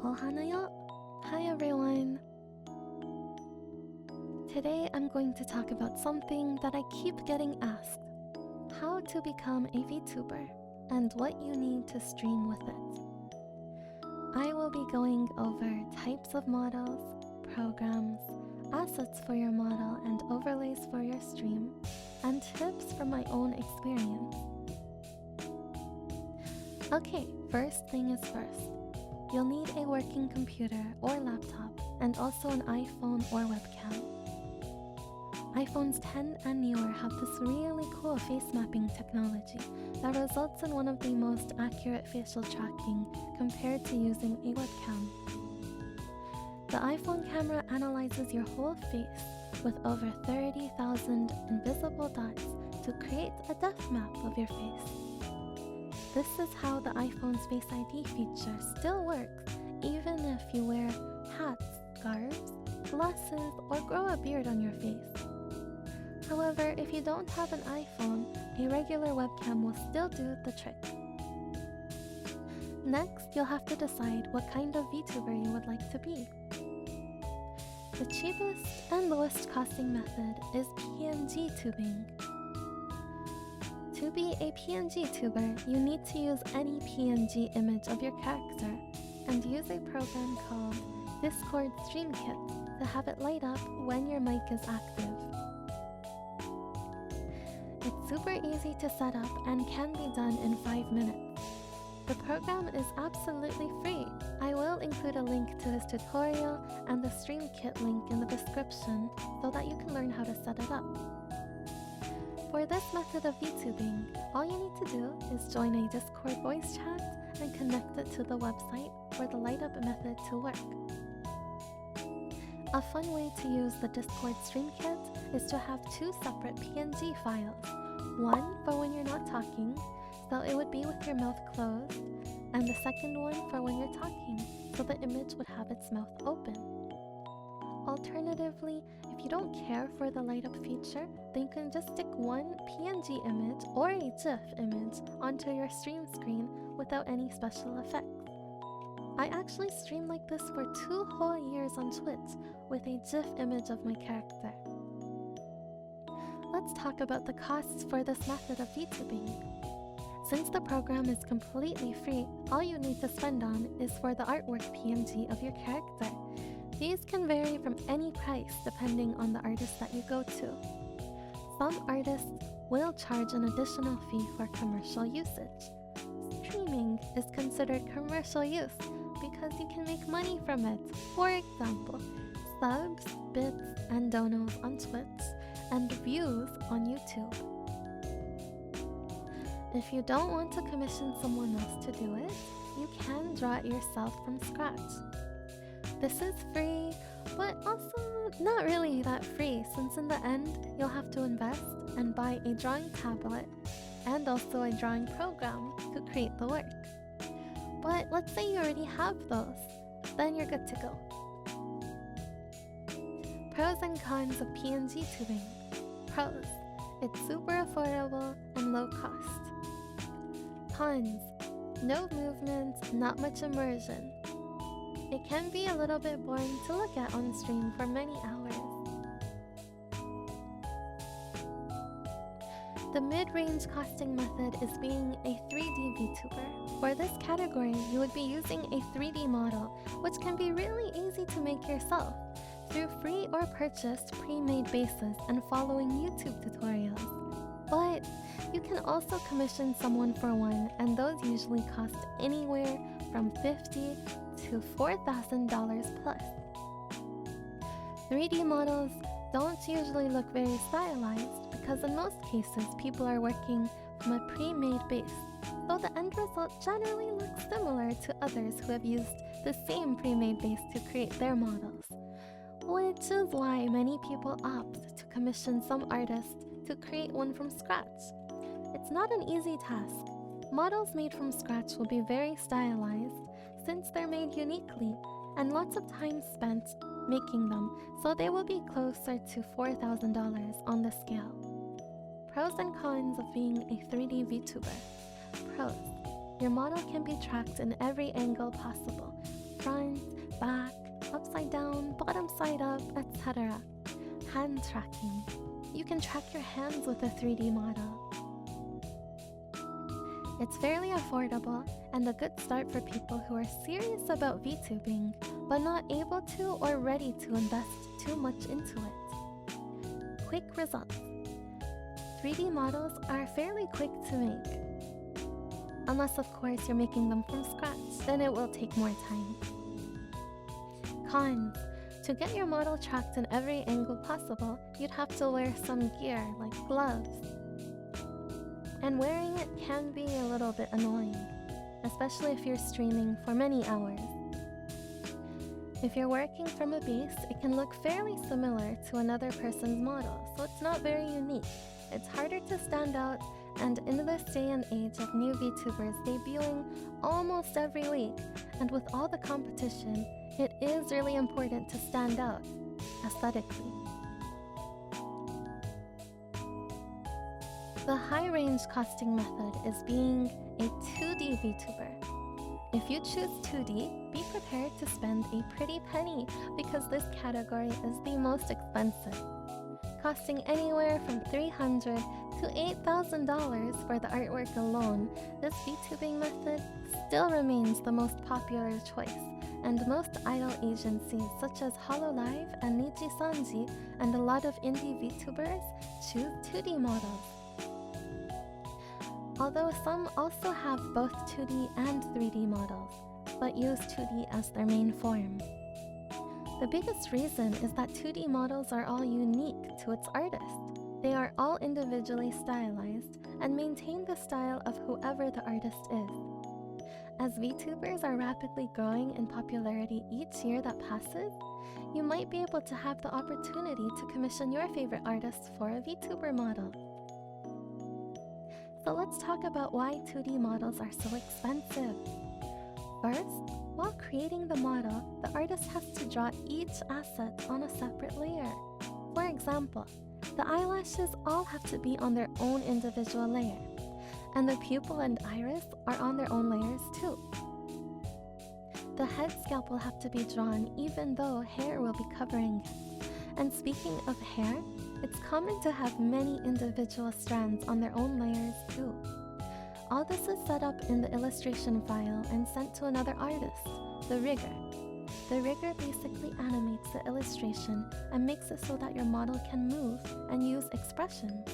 Ohanayo! Hi everyone! Today I'm going to talk about something that I keep getting asked. How to become a VTuber and what you need to stream with it. I will be going over types of models, programs, assets for your model and overlays for your stream, and tips from my own experience. Okay, first thing is first. You'll need a working computer or laptop and also an iPhone or webcam. iPhones 10 and newer have this really cool face mapping technology that results in one of the most accurate facial tracking compared to using a webcam. The iPhone camera analyzes your whole face with over 30,000 invisible dots to create a depth map of your face. This is how the iPhone's Face ID feature still works even if you wear hats, scarves, glasses, or grow a beard on your face. However, if you don't have an iPhone, a regular webcam will still do the trick. Next, you'll have to decide what kind of VTuber you would like to be. The cheapest and lowest costing method is PNG Tubing. To be a PNG Tuber, you need to use any PNG image of your character and use a program called Discord Stream Kit to have it light up when your mic is active. It's super easy to set up and can be done in 5 minutes. The program is absolutely free. I will include a link to this tutorial and the Stream Kit link in the description so that you can learn how to set it up. For this method of VTubing, all you need to do is join a Discord voice chat and connect it to the website for the light up method to work. A fun way to use the Discord Stream Kit is to have 2 separate PNG files. One for when you're not talking, so it would be with your mouth closed, and the second one for when you're talking, so the image would have its mouth open. Alternatively, if you don't care for the light up feature, then you can just stick one PNG image or a GIF image onto your stream screen without any special effects. I actually streamed like this for 2 whole years on Twitch with a GIF image of my character. Let's talk about the costs for this method of VTubing. Since the program is completely free, all you need to spend on is for the artwork PNG of your character. These can vary from any price depending on the artist that you go to. Some artists will charge an additional fee for commercial usage. Streaming is considered commercial use because you can make money from it. For example, subs, bits, and donos on Twitch, and views on YouTube. If you don't want to commission someone else to do it, you can draw it yourself from scratch. This is free, but also not really that free, since in the end, you'll have to invest and buy a drawing tablet and also a drawing program to create the work. But let's say you already have those, then you're good to go. Pros and cons of PNG tubing. Pros: it's super affordable and low cost. Cons: no movement, not much immersion. It can be a little bit boring to look at on stream for many hours. The mid-range costing method is being a 3D VTuber. For this category, you would be using a 3D model, which can be really easy to make yourself through free or purchased pre-made bases and following YouTube tutorials. But you can also commission someone for one, and those usually cost anywhere from $50 to $4,000 plus. 3D models don't usually look very stylized because in most cases people are working from a pre-made base, though the end result generally looks similar to others who have used the same pre-made base to create their models, which is why many people opt to commission some artist to create one from scratch. It's not an easy task. Models made from scratch will be very stylized since they're made uniquely and lots of time spent making them, so they will be closer to $4,000 on the scale. Pros and cons of being a 3D VTuber. Pros: your model can be tracked in every angle possible, front, back, upside down, bottom side up, etc. Hand tracking. You can track your hands with a 3D model. It's fairly affordable and a good start for people who are serious about VTubing but not able to or ready to invest too much into it. Quick results. 3D models are fairly quick to make. Unless, of course, you're making them from scratch, then it will take more time. Cons. To get your model tracked in every angle possible, you'd have to wear some gear like gloves. And wearing it can be a little bit annoying, especially if you're streaming for many hours. If you're working from a base, it can look fairly similar to another person's model, so it's not very unique. It's harder to stand out, and in this day and age of new VTubers debuting almost every week, and with all the competition, it is really important to stand out aesthetically. The high-range costing method is being a 2D VTuber. If you choose 2D, be prepared to spend a pretty penny because this category is the most expensive, costing anywhere from $300 to $8,000 for the artwork alone. This VTubing method still remains the most popular choice, and most idol agencies such as Hololive and Nijisanji and a lot of indie VTubers choose 2D models. Although some also have both 2D and 3D models, but use 2D as their main form. The biggest reason is that 2D models are all unique to its artist. They are all individually stylized and maintain the style of whoever the artist is. As VTubers are rapidly growing in popularity each year that passes, you might be able to have the opportunity to commission your favorite artists for a VTuber model. So let's talk about why 2D models are so expensive. First, while creating the model, the artist has to draw each asset on a separate layer. For example, the eyelashes all have to be on their own individual layer, and the pupil and iris are on their own layers too. The head sculpt will have to be drawn even though hair will be covering it. And speaking of hair, it's common to have many individual strands on their own layers too. All this is set up in the illustration file and sent to another artist, the rigger. The rigger basically animates the illustration and makes it so that your model can move and use expression.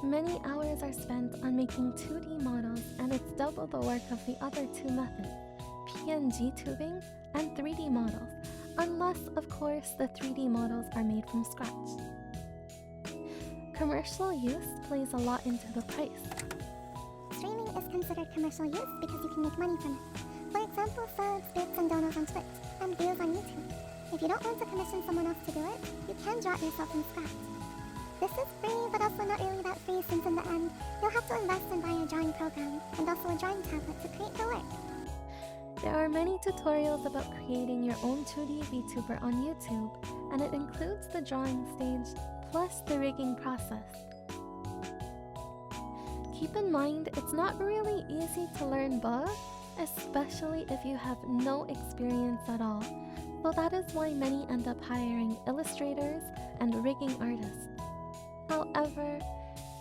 Many hours are spent on making 2D models, and it's double the work of the other two methods, PNG tubing and 3D models, unless, of course, the 3D models are made from scratch. Commercial use plays a lot into the price. Streaming is considered commercial use because you can make money from it. For example, subs, bits, and donos on Twitch, and views on YouTube. If you don't want to commission someone else to do it, you can draw it yourself from scratch. This is free, but also not really that free, since in the end, you'll have to invest and buy a drawing program, and also a drawing tablet to create the work. There are many tutorials about creating your own 2D VTuber on YouTube, and it includes the drawing stage plus the rigging process. Keep in mind, it's not really easy to learn both, especially if you have no experience at all, so that is why many end up hiring illustrators and rigging artists. However,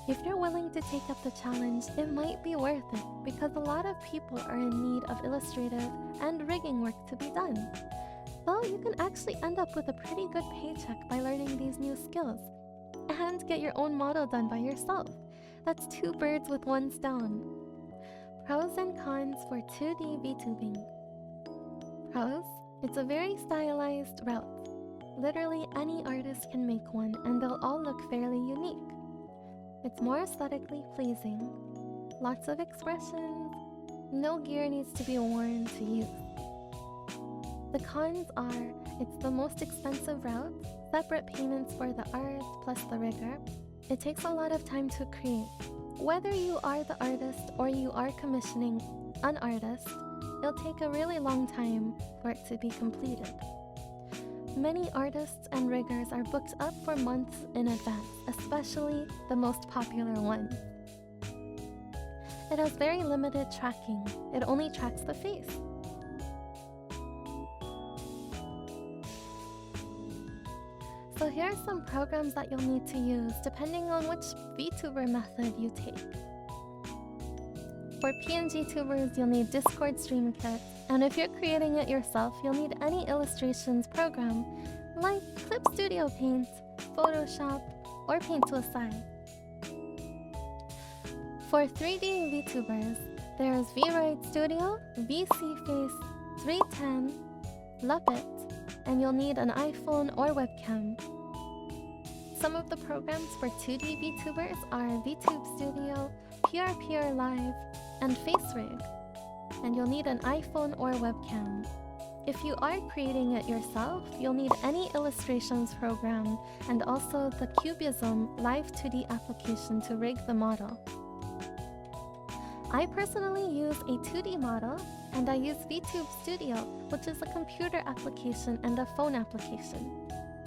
if you're willing to take up the challenge, it might be worth it because a lot of people are in need of illustrative and rigging work to be done. So you can actually end up with a pretty good paycheck by learning these new skills and get your own model done by yourself. That's two birds with one stone. Pros and cons for 2D VTubing. Pros: it's a very stylized route. Literally any artist can make one and they'll all look fairly unique. It's more aesthetically pleasing. Lots of expressions. No gear needs to be worn to use. The cons are, it's the most expensive route, separate payments for the art plus the rigger. It takes a lot of time to create. Whether you are the artist or you are commissioning an artist, it'll take a really long time for it to be completed. Many artists and riggers are booked up for months in advance, especially the most popular ones. It has very limited tracking. It only tracks the face. So here are some programs that you'll need to use depending on which VTuber method you take. For PNG Tubers, you'll need Discord Stream Kit, and if you're creating it yourself, you'll need any illustrations program like Clip Studio Paint, Photoshop, or Paint to a Side. For 3D VTubers, there's VRide Studio, VCFace, 310, Luppet, and you'll need an iPhone or webcam. Some of the programs for 2D VTubers are VTube Studio, PRPR Live, and FaceRig, and you'll need an iPhone or webcam. If you are creating it yourself, you'll need any illustrations program and also the Cubism Live 2D application to rig the model. I personally use a 2D model, and I use VTube Studio, which is a computer application and a phone application.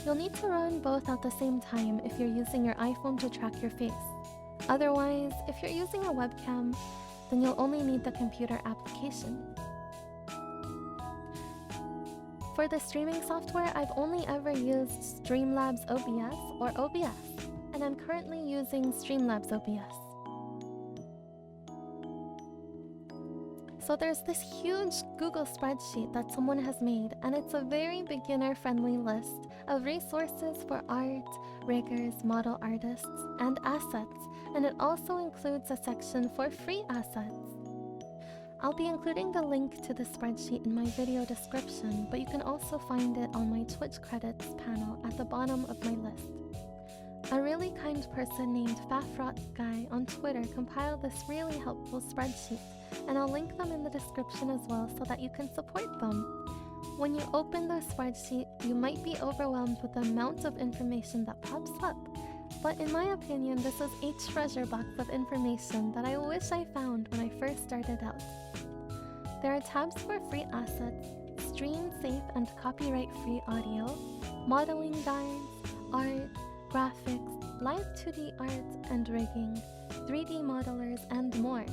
You'll need to run both at the same time if you're using your iPhone to track your face. Otherwise, if you're using a webcam, then you'll only need the computer application. For the streaming software, I've only ever used Streamlabs OBS or OBS, and I'm currently using Streamlabs OBS. So there's this huge Google spreadsheet that someone has made, and it's a very beginner-friendly list of resources for art, riggers, model artists, and assets, and it also includes a section for free assets. I'll be including the link to the spreadsheet in my video description, but you can also find it on my Twitch credits panel at the bottom of my list. A really kind person named Fafrotsky on Twitter compiled this really helpful spreadsheet, and I'll link them in the description as well so that you can support them. When you open the spreadsheet, you might be overwhelmed with the amount of information that pops up, but in my opinion, this is a treasure box of information that I wish I found when I first started out. There are tabs for free assets, stream safe and copyright-free audio, modeling guides, art, graphics, live 2D art and rigging, 3D modelers, and more.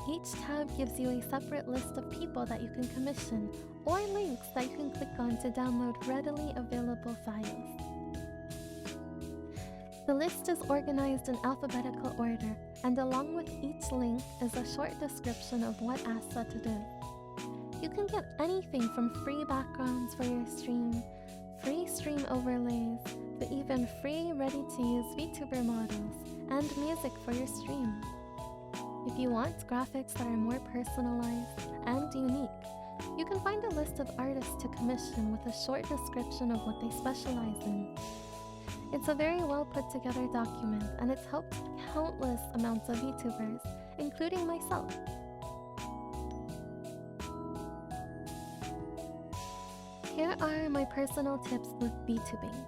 Each tab gives you a separate list of people that you can commission, or links that you can click on to download readily available files. The list is organized in alphabetical order, and along with each link is a short description of what asset it is. You can get anything from free backgrounds for your stream, free stream overlays, to even free ready-to-use VTuber models, and music for your stream. If you want graphics that are more personalized and unique, you can find a list of artists to commission with a short description of what they specialize in. It's a very well put together document, and it's helped countless amounts of VTubers, including myself. Here are my personal tips with VTubing.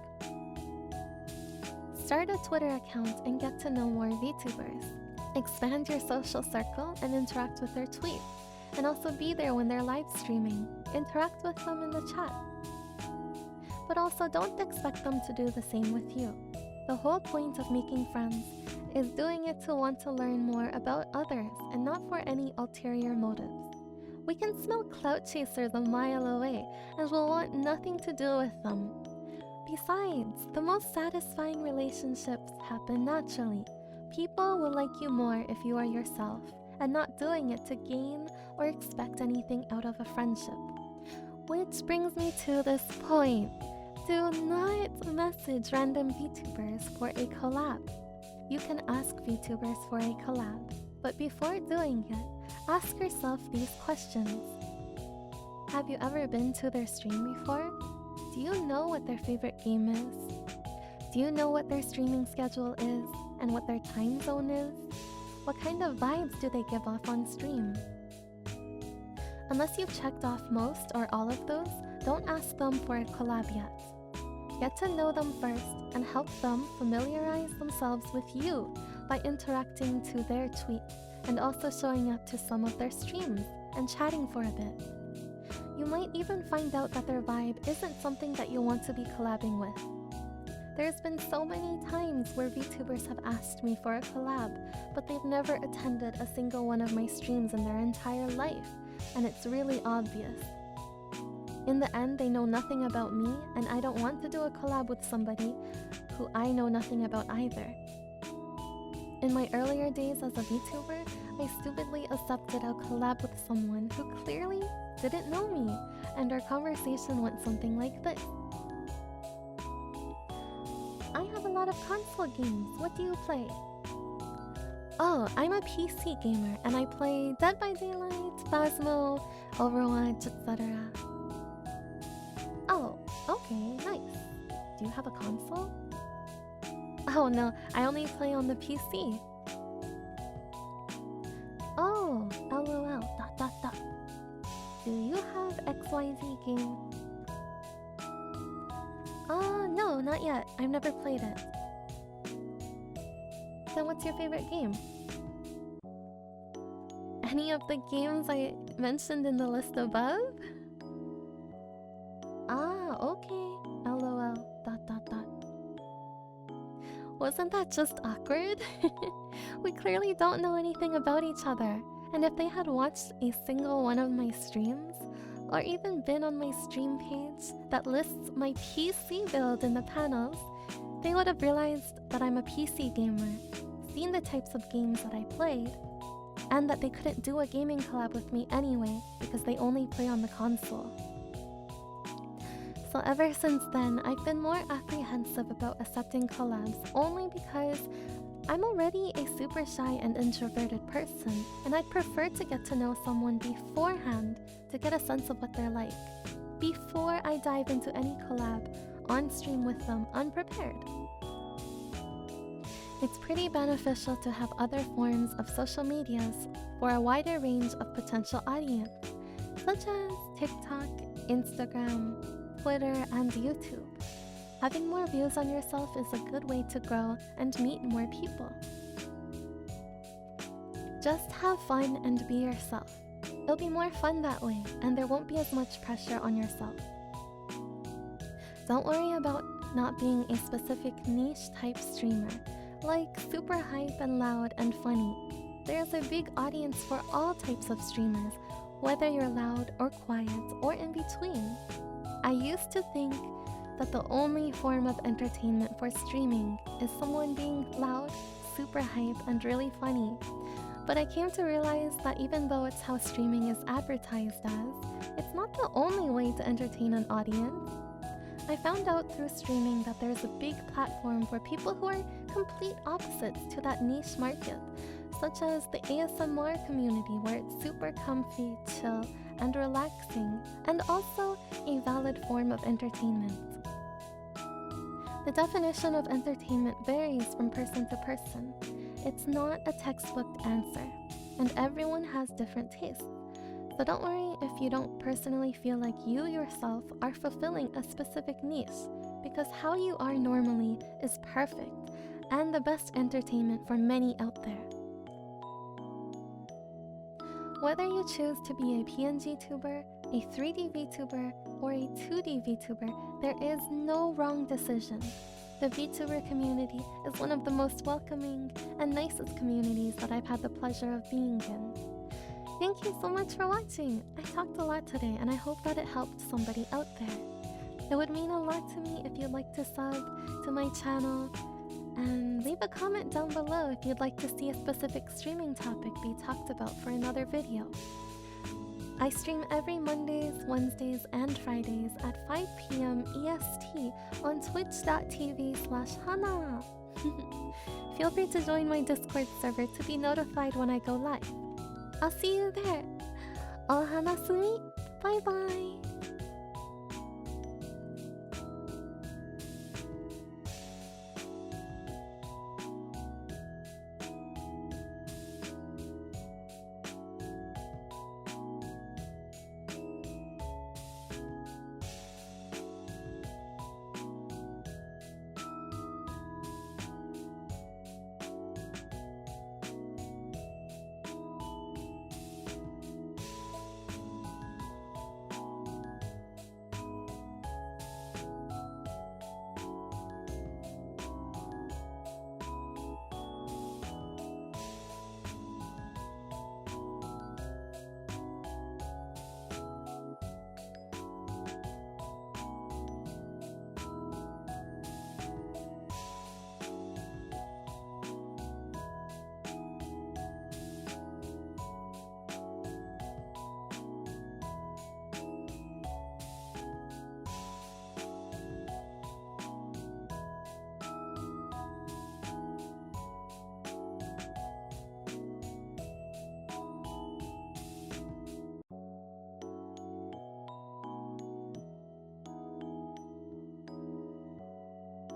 Start a Twitter account and get to know more VTubers. Expand your social circle and interact with their tweets, and also be there when they're live streaming. Interact with them in the chat. But also don't expect them to do the same with you. The whole point of making friends is doing it to want to learn more about others and not for any ulterior motives. We can smell clout chasers a mile away and will want nothing to do with them. Besides, the most satisfying relationships happen naturally. People will like you more if you are yourself and not doing it to gain or expect anything out of a friendship. Which brings me to this point. Do not message random VTubers for a collab. You can ask VTubers for a collab, but before doing it, ask yourself these questions. Have you ever been to their stream before? Do you know what their favorite game is? Do you know what their streaming schedule is and what their time zone is? What kind of vibes do they give off on stream? Unless you've checked off most or all of those, don't ask them for a collab yet. Get to know them first and help them familiarize themselves with you by interacting to their tweets and also showing up to some of their streams and chatting for a bit. You might even find out that their vibe isn't something that you want to be collabing with. There's been so many times where VTubers have asked me for a collab, but they've never attended a single one of my streams in their entire life, and it's really obvious. In the end, they know nothing about me, and I don't want to do a collab with somebody who I know nothing about either. In my earlier days as a VTuber, I stupidly accepted a collab with someone who clearly didn't know me, and our conversation went something like this. I have a lot of console games. What do you play? Oh, I'm a PC gamer, and I play Dead by Daylight, Phasmo, Overwatch, etc. Oh, okay, nice. Do you have a console? Oh no, I only play on the PC. Oh, lol, ... Do you have XYZ game? No, not yet. I've never played it. Then what's your favorite game? Any of the games I mentioned in the list above? Ah, okay. LOL ... Wasn't that just awkward? We clearly don't know anything about each other. And if they had watched a single one of my streams, or even been on my stream page that lists my PC build in the panels, they would have realized that I'm a PC gamer, seen the types of games that I played, and that they couldn't do a gaming collab with me anyway because they only play on the console. So ever since then, I've been more apprehensive about accepting collabs only because I'm already a super shy and introverted person, and I'd prefer to get to know someone beforehand to get a sense of what they're like, before I dive into any collab on stream with them unprepared. It's pretty beneficial to have other forms of social medias for a wider range of potential audience, such as TikTok, Instagram, Twitter, and YouTube. Having more views on yourself is a good way to grow and meet more people. Just have fun and be yourself. It'll be more fun that way, and there won't be as much pressure on yourself. Don't worry about not being a specific niche type streamer, like super hype and loud and funny. There's a big audience for all types of streamers, whether you're loud or quiet or in between. I used to think that the only form of entertainment for streaming is someone being loud, super hype, and really funny. But I came to realize that even though it's how streaming is advertised as, it's not the only way to entertain an audience. I found out through streaming that there's a big platform for people who are complete opposites to that niche market, such as the ASMR community where it's super comfy, chill, and relaxing, and also a valid form of entertainment. The definition of entertainment varies from person to person. It's not a textbook answer, and everyone has different tastes. So don't worry if you don't personally feel like you yourself are fulfilling a specific niche, because how you are normally is perfect and the best entertainment for many out there. Whether you choose to be a PNG Tuber, a 3D VTuber, or a 2D VTuber, there is no wrong decision. The VTuber community is one of the most welcoming and nicest communities that I've had the pleasure of being in. Thank you so much for watching! I talked a lot today and I hope that it helped somebody out there. It would mean a lot to me if you'd like to sub to my channel and leave a comment down below if you'd like to see a specific streaming topic be talked about for another video. I stream every Mondays, Wednesdays, and Fridays at 5 p.m. EST on twitch.tv/hana. Feel free to join my Discord server to be notified when I go live. I'll see you there. Ohanayo, bye bye.